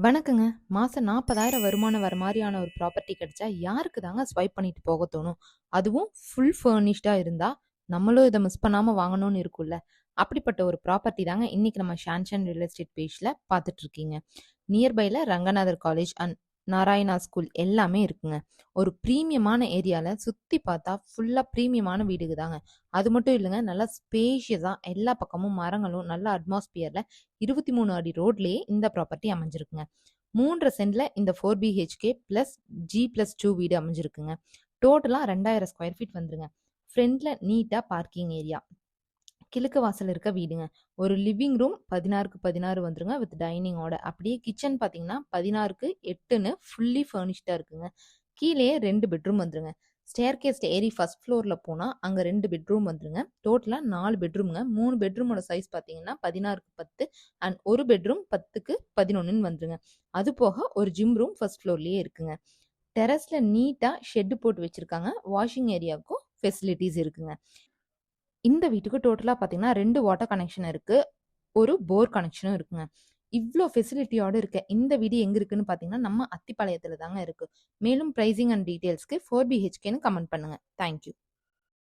வணக்கங்க. மாசம் 40,000 வருமானம் வர மாரியான ஒரு ப்ராப்பர்ட்டி கிடைச்சா, யாருக்கு தாங்க ஸ்வைப் பண்ணிட்டு போக தோணும்? அதுவும் ஃபுல் ஃபர்னிஷ்டா இருந்தா, நம்மளும் இத மிஸ் பண்ணாம வாங்கணும்னு இருக்கும்ல. அப்படிப்பட்ட ஒரு ப்ராப்பர்ட்டி தாங்க இன்னைக்கு நம்ம ஷான்ஷன் ரியல் எஸ்டேட் பேஜ்ல பார்த்துட்டு இருக்கீங்க. நியர்பைல Ranganathar college and Narayana school எல்லாமே இருக்குங்க. ஒரு பிரீமியமான ஏரியால சுத்தி பார்த்தா ஃபுல்லா பிரீமியமான வீடுங்க தாங்க. அது மட்டும் இல்லங்க, நல்லா ஸ்பேஷியஸா எல்லா பக்கமும் மரங்களும், நல்ல அட்மாஸ்பியர்ல 23 அடி ரோட்லயே இந்த ப்ராப்பர்ட்டி அமைஞ்சிருக்குங்க. 3 சென்ட்ல இந்த 4 பிஹெச்கே பிளஸ் G+2 வீடு அமைஞ்சிருக்குங்க. டோட்டலா 2000 ஸ்கொயர் ஃபீட் வந்துருங்க. ஃப்ரண்ட்ல நீட்டா பார்க்கிங் ஏரியா. கிழக்கு வாசல் இருக்க வீடுங்க. ஒரு லிவிங் ரூம் 16க்கு 16 வந்துருங்க வித் டைனிங்கோட. அப்படியே கிச்சன் பார்த்தீங்கன்னா 16க்கு 8ன்னு ஃபுல்லி ஃபர்னிஷ்டா இருக்குங்க. கீழேயே 2 பெட்ரூம் வந்துருங்க. ஸ்டேர்கேஸ் ஏறி ஃபர்ஸ்ட் ஃப்ளோர்ல போனா அங்க 2 பெட்ரூம் வந்துருங்க. டோட்டலா 4 பெட்ரூம்ங்க. 3 பெட்ரூமோட சைஸ் பார்த்தீங்கன்னா 16க்கு 10 அண்ட் ஒரு பெட்ரூம் 10க்கு 11ன்னு வந்துருங்க. அது போக ஒரு ஜிம் ரூம் ஃபர்ஸ்ட் ஃப்ளோர்லயே இருக்குங்க. டெரஸ்ல நீட்டா ஷெட் போட்டு வச்சிருக்காங்க. வாஷிங் ஏரியாவுக்கும் ஃபெசிலிட்டிஸ் இருக்குங்க. இந்த வீட்டுக்கு டோட்டலா பார்த்தீங்கன்னா 2 வாட்டர் கனெக்ஷன் இருக்கு. ஒரு போர் கனெக்ஷனும் இருக்குங்க. இவ்ளோ ஃபெசிலிட்டியோட இருக்க இந்த வீடு எங்க இருக்குன்னு பார்த்தீங்கன்னா, நம்ம அத்திப்பாளையத்துல தாங்க இருக்கு. மேலும் பிரைசிங் அண்ட் டீட்டெயில்ஸ்க்கு 4 பிஹெச்கேன்னு கமெண்ட் பண்ணுங்க. Thank you.